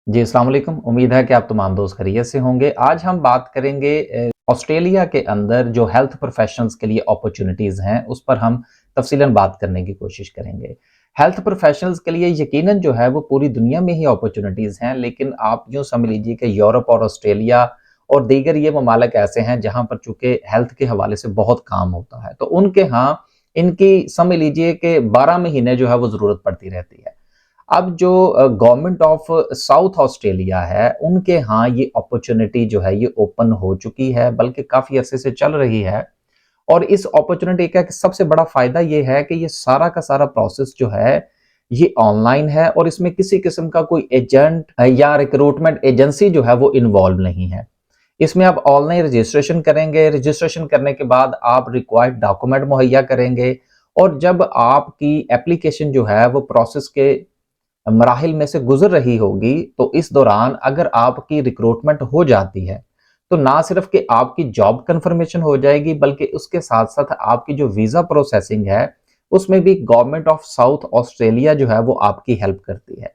जी, अस्सलाम वालेकुम। उम्मीद है कि आप तमाम दोस्त खैरियत से होंगे। आज हम बात करेंगे ऑस्ट्रेलिया के अंदर जो हेल्थ प्रोफेशनल्स के लिए अपॉर्चुनिटीज़ हैं, उस पर हम तफ़सीलन बात करने की कोशिश करेंगे। हेल्थ प्रोफेशनल्स के लिए यकीनन जो है वो पूरी दुनिया में ही अपॉर्चुनिटीज़ हैं, लेकिन आप यूँ समझ लीजिए कि यूरोप और ऑस्ट्रेलिया और दीगर ये ममालिक ऐसे हैं जहाँ पर चूँकि हेल्थ के हवाले से बहुत काम होता है। तो उनके यहाँ इनकी समझ लीजिए कि 12 महीने जो है वो ज़रूरत पड़ती रहती है। अब जो गवर्नमेंट ऑफ साउथ ऑस्ट्रेलिया है, उनके यहाँ ये अपॉर्च्युनिटी जो है ये ओपन हो चुकी है, बल्कि काफ़ी अरसे से चल रही है। और इस अपॉर्च्युनिटी का एक सबसे बड़ा फ़ायदा ये है कि ये सारा का सारा प्रोसेस जो है, ये ऑनलाइन है और इसमें किसी किस्म का कोई एजेंट या रिक्रूटमेंट एजेंसी जो है वो इन्वॉल्व नहीं है। इसमें आप ऑनलाइन रजिस्ट्रेशन करेंगे, रजिस्ट्रेशन करने के बाद आप रिक्वायर्ड डॉक्यूमेंट मुहैया करेंगे और जब आपकी एप्लीकेशन जो है वो प्रोसेस के मराहिल में से गुजर रही होगी, तो इस दौरान अगर आपकी रिक्रूटमेंट हो जाती है, तो ना सिर्फ कि आपकी जॉब कंफर्मेशन हो जाएगी, बल्कि उसके साथ-साथ आपकी जो वीज़ा प्रोसेसिंग है, उसमें भी गवर्नमेंट ऑफ साउथ ऑस्ट्रेलिया जो है वो आपकी हेल्प करती है।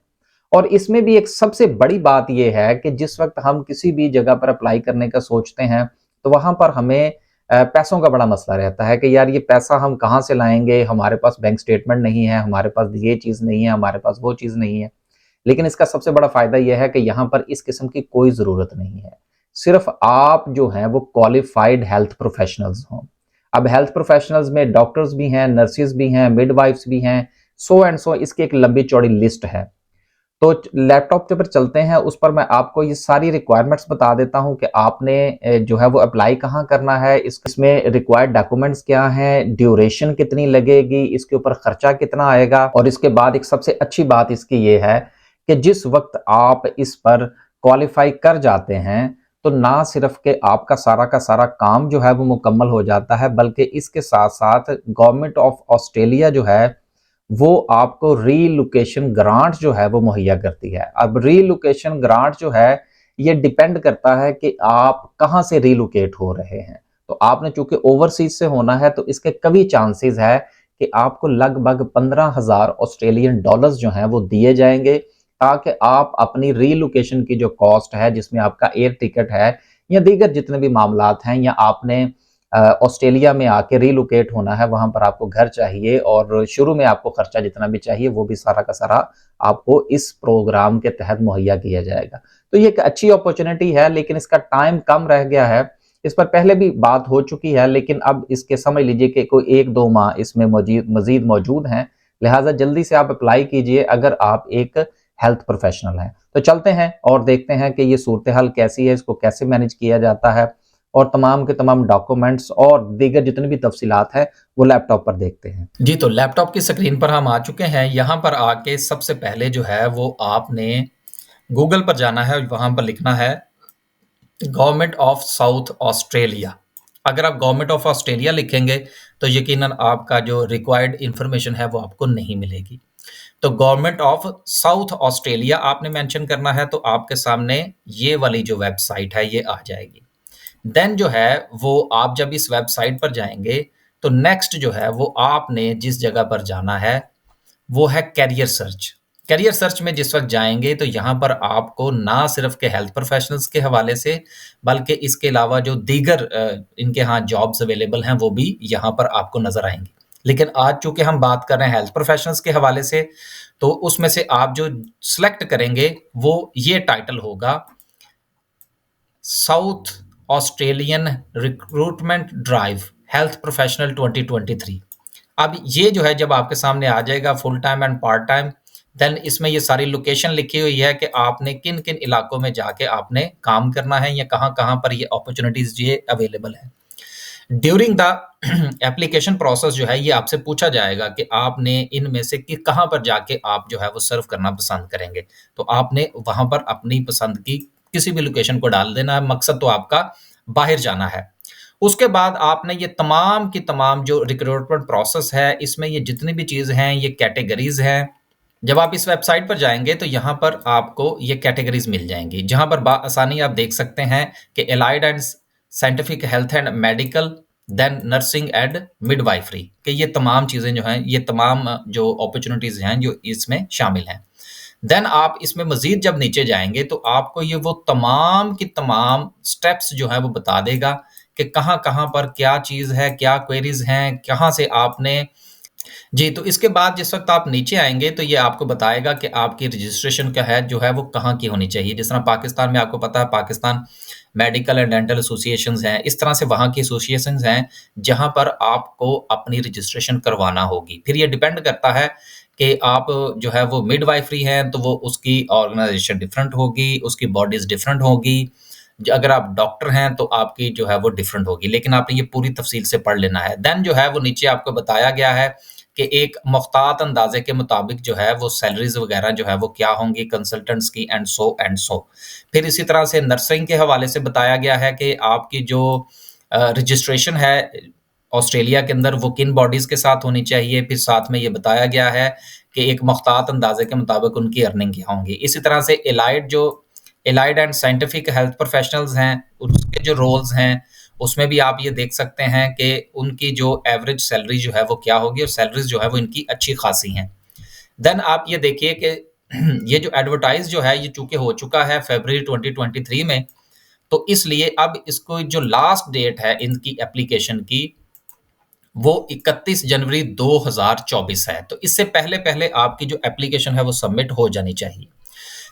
और इसमें भी एक सबसे बड़ी बात ये है कि जिस वक़्त हम किसी भी जगह पर अप्लाई करने का सोचते हैं, तो वहाँ पर हमें पैसों का बड़ा मसला रहता है कि यार ये पैसा हम कहाँ से लाएँगे? हमारे पास बैंक स्टेटमेंट नहीं है, हमारे पास ये चीज़ नहीं है, हमारे पास वो चीज़ नहीं है। लेकिन इसका सबसे बड़ा फ़ायदा ये है कि यहाँ पर इस किस्म की कोई ज़रूरत नहीं है। सिर्फ़ आप जो हैं वो क्वालिफ़ाइड हेल्थ प्रोफ़ेशनल्स हों। अब हेल्थ प्रोफ़ेशनल्स में डॉक्टर्स भी हैं, नर्सेज़ भी हैं, मिडवाइफ़्स भी हैं, सो एंड सो इसकी एक लंबी चौड़ी लिस्ट है। तो लैपटॉप के ऊपर चलते हैं, उस पर मैं आपको ये सारी रिक्वायरमेंट्स बता देता हूँ कि आपने जो है वो अप्लाई कहाँ करना है, इसमें रिक्वायर्ड डॉक्यूमेंट्स क्या हैं, ड्यूरेशन कितनी लगेगी, इसके ऊपर खर्चा कितना आएगा और इसके बाद एक सबसे अच्छी बात इसकी ये है कि जिस वक़्त आप इस पर क्वालीफ़ाई कर जाते हैं, तो ना सिर्फ़ कि आपका सारा का सारा काम जो है वो मुकम्मल हो जाता है, बल्कि इसके साथ-साथ गवर्नमेंट ऑफ ऑस्ट्रेलिया जो है वो आपको रीलोकेशन ग्रांट जो है वो मुहैया करती है। अब रीलोकेशन ग्रांट जो है ये डिपेंड करता है कि आप कहाँ से रीलोकेट हो रहे हैं। तो आपने चूँकि ओवरसीज़ से होना है तो इसके कभी चांसेस है कि आपको लगभग 15,000 ऑस्ट्रेलियन डॉलर्स जो हैं वो दिए जाएँगे ताकि आप अपनी रीलोकेशन की जो कॉस्ट है जिसमें आपका एयर टिकट है या दीगर जितने भी मामलात हैं या आपने ऑस्ट्रेलिया में आके रिलोकेट होना है, वहाँ पर आपको घर चाहिए और शुरू में आपको खर्चा जितना भी चाहिए वो भी सारा का सारा आपको इस प्रोग्राम के तहत मुहैया किया जाएगा। तो ये एक अच्छी अपॉर्च्युनिटी है लेकिन इसका टाइम कम रह गया है। इस पर पहले भी बात हो चुकी है लेकिन अब इसके समझ लीजिए कि कोई 1-2 माह इसमें मज़ीद मौजूद हैं। लिहाज़ा जल्दी से आप अप्लाई कीजिए अगर आप एक हेल्थ प्रोफेशनल हैं। तो चलते हैं और देखते हैं कि ये सूरत-ए-हाल कैसी है, इसको कैसे मैनेज किया जाता है और तमाम के तमाम डॉक्यूमेंट्स और दीगर जितनी भी तफ़सीलात हैं, वो लैपटॉप पर देखते हैं। जी, तो लैपटॉप की स्क्रीन पर हम आ चुके हैं। यहाँ पर आके सबसे पहले जो है वो आपने गूगल पर जाना है और वहाँ पर लिखना है गवर्नमेंट ऑफ साउथ ऑस्ट्रेलिया। अगर आप गवर्नमेंट ऑफ ऑस्ट्रेलिया लिखेंगे तो यकीनन आपका जो रिक्वायर्ड इन्फॉर्मेशन है वो आपको नहीं मिलेगी। तो गवर्नमेंट ऑफ साउथ ऑस्ट्रेलिया आपने मेंशन करना है तो आपके सामने ये वाली जो वेबसाइट है ये आ जाएगी। देन जो है वो आप जब इस वेबसाइट पर जाएँगे तो नेक्स्ट जो है वो आपने जिस जगह पर जाना है वो है करियर सर्च। करियर सर्च में जिस वक़्त जाएँगे तो यहाँ पर आपको ना सिर्फ़ के हेल्थ प्रोफ़ेशनल्स के हवाले से बल्कि इसके अलावा जो दीगर इनके यहाँ जॉब्स अवेलेबल हैं वो भी यहाँ पर आपको नज़र आएँगी। लेकिन आज चूँकि हम बात कर रहे हैं हेल्थ प्रोफ़ेशनल्स के हवाले से, तो उसमें से आप जो सेलेक्ट करेंगे वो ये टाइटल होगा south Australian recruitment drive health professional 2023। अब ये जो है जब आपके सामने आ जाएगा full time and part time, then इसमें ये सारी लोकेशन लिखी हुई है कि आपने किन किन इलाकों में जाके आपने काम करना है या कहाँ कहाँ पर ये अपॉर्चुनिटीज ये अवेलेबल है। ड्यूरिंग द एप्लीकेशन प्रोसेस जो है ये आपसे पूछा जाएगा कि आपने इनमें से कि कहाँ पर जाके आप जो है वो सर्व करना पसंद करेंगे। तो आपने वहाँ पर अपनी पसंद की किसी भी लोकेशन को डाल देना है, मकसद तो आपका बाहर जाना है। उसके बाद आपने ये तमाम की तमाम जो रिक्रूटमेंट प्रोसेस है, इसमें ये जितनी भी चीज़ हैं, ये कैटेगरीज़ हैं। जब आप इस वेबसाइट पर जाएँगे तो यहाँ पर आपको ये कैटेगरीज़ मिल जाएँगी, जहाँ पर बाआसानी आप देख सकते हैं कि allied and scientific health and medical, then nursing and midwifery कि ये तमाम चीज़ें जो हैं, ये तमाम जो अपॉर्च्युनिटीज़ हैं, जो इसमें शामिल हैं। देन आप इसमें मज़ीद जब नीचे जाएँगे तो आपको ये वो तमाम की तमाम स्टेप्स जो हैं वो बता देगा कि कहाँ-कहाँ पर क्या चीज़ है, क्या क्वेरीज़ हैं, कहाँ से आपने जी, तो इसके बाद जिस वक़्त आप नीचे आएँगे तो ये आपको बताएगा कि आपकी रजिस्ट्रेशन क्या है जो है वो कहाँ की होनी चाहिए। जिस तरह पाकिस्तान में आपको पता है Pakistan medical and dental associations हैं, इस तरह से वहाँ की एसोसिएशंस हैं जहाँ पर आपको अपनी रजिस्ट्रेशन करवाना होगी। फिर ये डिपेंड करता है कि आप जो है वो मिडवाइफरी हैं तो वो उसकी ऑर्गनाइज़ेशन डिफरेंट होगी, उसकी बॉडीज़ डिफरेंट होगी। अगर आप डॉक्टर हैं तो आपकी जो है वो डिफरेंट होगी, लेकिन आपने ये पूरी तफ़सील से पढ़ लेना है। देन जो है वो नीचे आपको बताया गया है कि एक मुख्तात अंदाज़े के मुताबिक जो है वो सैलरीज़ वग़ैरह जो है वो क्या होंगी कंसल्टेंट्स की एंड सो एंड सो। फिर इसी तरह से नर्सिंग के हवाले से बताया गया है कि आपकी जो रजिस्ट्रेशन है ऑस्ट्रेलिया के अंदर वो किन बॉडीज़ के साथ होनी चाहिए। फिर साथ में ये बताया गया है कि एक मुख्तात अंदाज़े के मुताबिक उनकी अर्निंग क्या होंगी। इसी तरह से allied and scientific health professionals हैं, उसके जो रोल्स हैं, उसमें भी आप ये देख सकते हैं कि उनकी जो एवरेज सैलरी जो है वो क्या होगी और सैलरीज़ जो है वो इनकी अच्छी खासी हैं। देन आप ये देखिए कि ये जो एडवर्टाइज़ जो है ये चूँकि हो चुका है फ़रवरी 2023 में, तो इसलिए अब इसको जो लास्ट डेट है इनकी एप्लीकेशन की, वो 31 जनवरी 2024 है। तो इससे पहले-पहले आपकी जो एप्लीकेशन है वो सबमिट हो जानी चाहिए।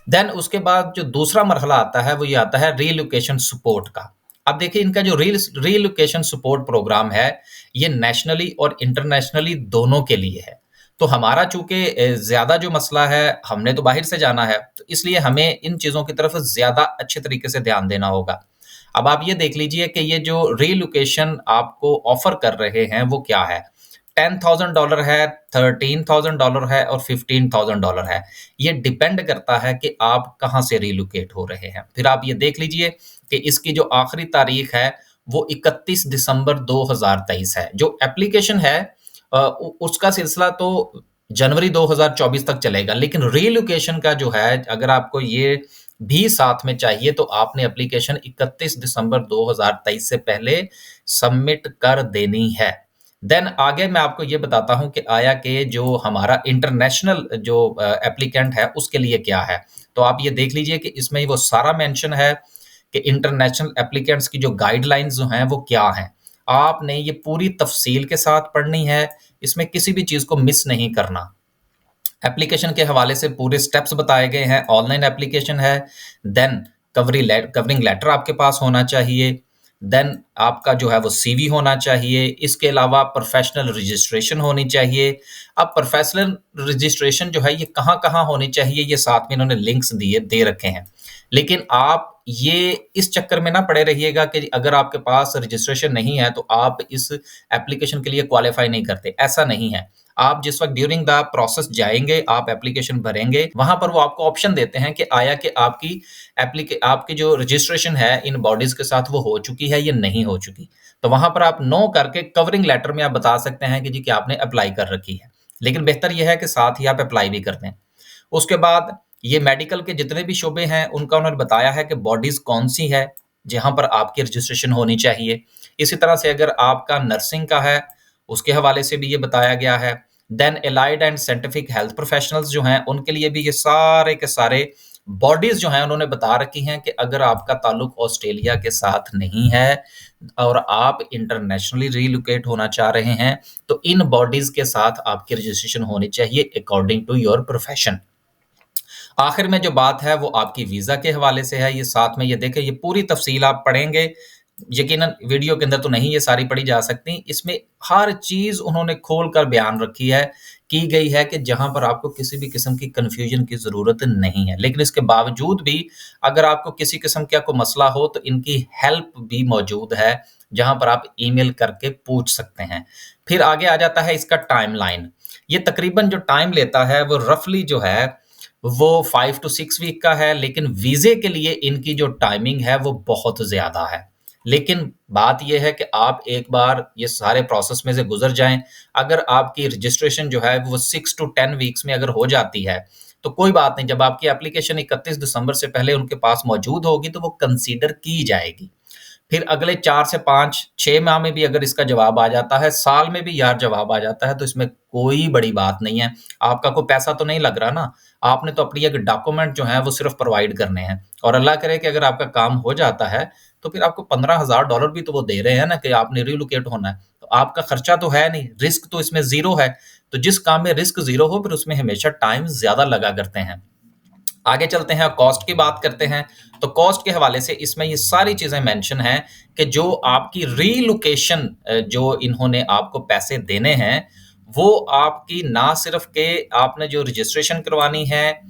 देन उसके बाद जो दूसरा मरहला आता है वो ये आता है रीलोकेशन सपोर्ट का। अब देखिए इनका जो रीलोकेशन सपोर्ट प्रोग्राम है ये नेशनली और इंटरनेशनली दोनों के लिए है। तो हमारा चूंकि ज़्यादा जो मसला है हमने तो बाहर से जाना है तो इसलिए हमें इन चीज़ों की तरफ ज़्यादा अच्छे तरीके से ध्यान देना होगा। अब आप ये देख लीजिए कि ये जो रीलोकेशन आपको ऑफर कर रहे हैं वो क्या है। $10,000 है, $13,000 है और $15,000 है। ये डिपेंड करता है कि आप कहाँ से रिलोकेट हो रहे हैं। फिर आप ये देख लीजिए कि इसकी जो आखिरी तारीख है वो 31 दिसंबर 2023 है। जो एप्लीकेशन है उसका सिलसिला तो जनवरी 2024 तक चलेगा, लेकिन रिलोकेशन का जो है अगर आपको ये भी साथ में चाहिए तो आपने एप्लीकेशन 31 दिसंबर 2023 से पहले सबमिट कर देनी है। देन आगे मैं आपको ये बताता हूँ कि आया कि जो हमारा इंटरनेशनल जो एप्लीकेंट है उसके लिए क्या है। तो आप ये देख लीजिए कि इसमें वो सारा मेंशन है कि इंटरनेशनल एप्लीकेंट्स की जो गाइडलाइंस जो हैं वो क्या हैं। आपने ये पूरी तफसील के साथ पढ़नी है, इसमें किसी भी चीज़ को मिस नहीं करना। एप्लीकेशन के हवाले से पूरे स्टेप्स बताए गए हैं, ऑनलाइन एप्लीकेशन है, देन कवरिंग लेटर आपके पास होना चाहिए, देन आपका जो है वो सीवी होना चाहिए, इसके अलावा प्रोफेशनल रजिस्ट्रेशन होनी चाहिए। अब प्रोफेशनल रजिस्ट्रेशन जो है ये कहाँ-कहाँ होनी चाहिए, ये साथ में इन्होंने लिंक्स दे रखे हैं। लेकिन आप ये इस चक्कर में ना पड़े रहिएगा कि अगर आपके पास रजिस्ट्रेशन नहीं है तो आप इस एप्लीकेशन के लिए क्वालिफाई नहीं करते, ऐसा नहीं है। आप जिस वक़्त ड्यूरिंग द प्रोसेस जाएँगे, आप एप्लीकेशन भरेंगे, वहाँ पर वो आपको ऑप्शन देते हैं कि आया कि आपकी जो रजिस्ट्रेशन है इन बॉडीज़ के साथ वो हो चुकी है या नहीं हो चुकी। तो वहाँ पर आप नो करके कवरिंग लेटर में आप बता सकते हैं कि जी कि आपने अप्लाई कर रखी है। लेकिन बेहतर ये है कि साथ ही आप अप्लाई भी कर दें। उसके बाद ये मेडिकल के जितने भी शोबे हैं, उनका उन्होंने बताया है कि बॉडीज़ कौन-सी है, जहाँ पर आपकी रजिस्ट्रेशन होनी चाहिए। इसी तरह से अगर आपका नर्सिंग का है, उसके हवाले से भी ये बताया गया है। Then allied and scientific health professionals जो हैं, उनके लिए भी ये सारे के सारे बॉडीज़ जो हैं, उन्होंने बता रखी हैं कि अगर आपका ताल्लुक ऑस्ट्रेलिया के साथ नहीं है और आप इंटरनेशनली रिलोकेट होना चाह रहे हैं, तो इन बॉडीज़ के साथ आपकी रजिस्ट्रेशन होनी चाहिए अकॉर्डिंग टू योर प्रोफेशन। आखिर में जो बात है वो आपकी वीज़ा के हवाले से है, ये साथ में ये देखें, ये पूरी तफ़सील आप पढ़ेंगे, यकीनन वीडियो के अंदर तो नहीं ये सारी पढ़ी जा सकती, इसमें हर चीज़ उन्होंने खोल कर बयान रखी है, की गई है कि जहाँ पर आपको किसी भी किस्म की कन्फ्यूज़न की ज़रूरत नहीं है। लेकिन इसके बावजूद भी अगर आपको किसी किस्म का कोई मसला हो तो इनकी हेल्प भी मौजूद है, जहाँ पर आप ईमेल करके पूछ सकते हैं। फिर आगे आ जाता है इसका टाइमलाइन, ये तकरीबन जो टाइम लेता है वो रफ़ली जो है वो 5 टू 6 वीक का है, लेकिन वीज़े के लिए इनकी जो टाइमिंग है वो बहुत ज़्यादा है। लेकिन बात ये है कि आप एक बार ये सारे प्रोसेस में से गुज़र जाएँ, अगर आपकी रजिस्ट्रेशन जो है वो 6 टू 10 वीक्स में अगर हो जाती है, तो कोई बात नहीं, जब आपकी एप्लीकेशन 31 दिसंबर से पहले उनके पास मौजूद होगी तो वो कंसीडर की जाएगी। फिर अगले 4 से 5, 6 माह में भी अगर इसका जवाब आ जाता है, साल में भी यार जवाब आ जाता है, तो इसमें कोई बड़ी बात नहीं है। आपका कोई पैसा तो नहीं लग रहा ना, आपने तो अपनी एक डॉक्यूमेंट जो है वो सिर्फ प्रोवाइड करने हैं, और अल्लाह करे कि अगर आपका काम हो जाता है, तो फिर आपको $15,000 भी तो वो दे रहे हैं ना कि आपने रिलोकेट होना है। तो आपका खर्चा तो है नहीं, रिस्क तो इसमें ज़ीरो है। तो जिस काम में रिस्क ज़ीरो हो, फिर उसमें हमेशा टाइम ज़्यादा लगा करते हैं। आगे चलते हैं, कॉस्ट की बात करते हैं। तो कॉस्ट के हवाले से इसमें ये सारी चीज़ें मेंशन हैं कि जो आपकी रीलोकेशन जो इन्होंने आपको पैसे देने हैं, वो आपकी ना सिर्फ़ के आपने जो रजिस्ट्रेशन करवानी है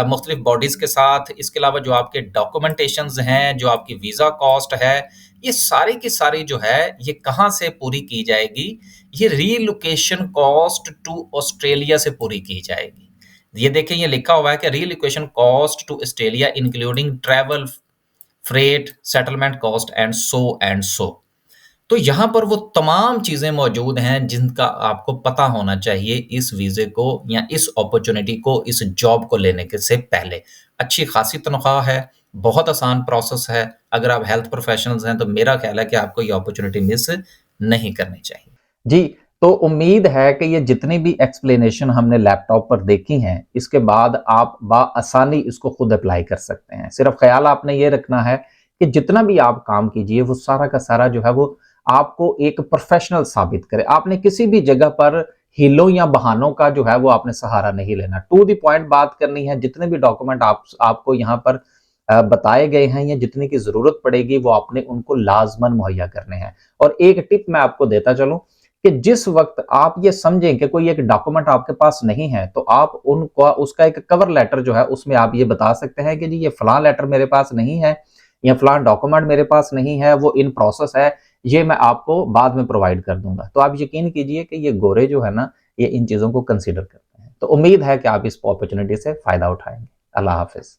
मुख्तलिफ बॉडीज़ के साथ, इसके अलावा जो आपके डॉक्यूमेंटेशंस हैं, जो आपकी वीज़ा कॉस्ट है, ये सारी की सारी जो है, ये कहाँ से पूरी की जाएगी? ये रीलोकेशन कॉस्ट टू ऑस्ट्रेलिया से पूरी की जाएगी। ये देखिए, ये लिखा हुआ है कि relocation cost to Australia including travel, freight, settlement cost and so. तो यहाँ पर वो तमाम चीज़ें मौजूद हैं जिनका आपको पता होना चाहिए इस वीज़े को या इस अपॉर्चुनिटी को, इस जॉब को लेने के से पहले। अच्छी खासी तनख्वाह है, बहुत आसान प्रोसेस है। अगर आप हेल्थ प्रोफेशनल्स हैं तो मेरा ख्याल है कि आपको ये अपॉर्चुनिटी मिस नहीं करनी चाहिए। जी, तो उम्मीद है कि ये जितनी भी एक्सप्लेनेशन हमने लैपटॉप पर देखी हैं, इसके बाद आप बआसानी इसको खुद अप्लाई कर सकते हैं। सिर्फ ख्याल आपने ये रखना है कि जितना भी आप काम कीजिए, वो सारा का सारा जो है वो आपको एक प्रोफेशनल साबित करे। आपने किसी भी जगह पर हीलों या बहानों का जो है वो आपने सहारा नहीं लेना। टू द पॉइंट बात करनी है। जितने भी डॉक्यूमेंट आपको यहाँ पर बताए गए हैं या जितने की ज़रूरत पड़ेगी, वो आपने उनको लाज़मन मुहैया करने हैं। और एक टिप मैं आपको देता चलूँ कि जिस वक्त आप ये समझें कि कोई एक डॉक्यूमेंट आपके पास नहीं है, तो आप उनका उसका एक कवर लेटर जो है उसमें आप ये बता सकते हैं कि जी ये फलां लेटर मेरे पास नहीं है या फलां डॉक्यूमेंट मेरे पास नहीं है, वो इन प्रोसेस है, ये मैं आपको बाद में प्रोवाइड कर दूंगा। तो आप यकीन कीजिए कि ये गोरे जो है ना, ये इन चीज़ों को कंसिडर करते हैं। तो उम्मीद है कि आप इस अपॉर्चुनिटी से फ़ायदा उठाएंगे। अल्लाह हाफिज़।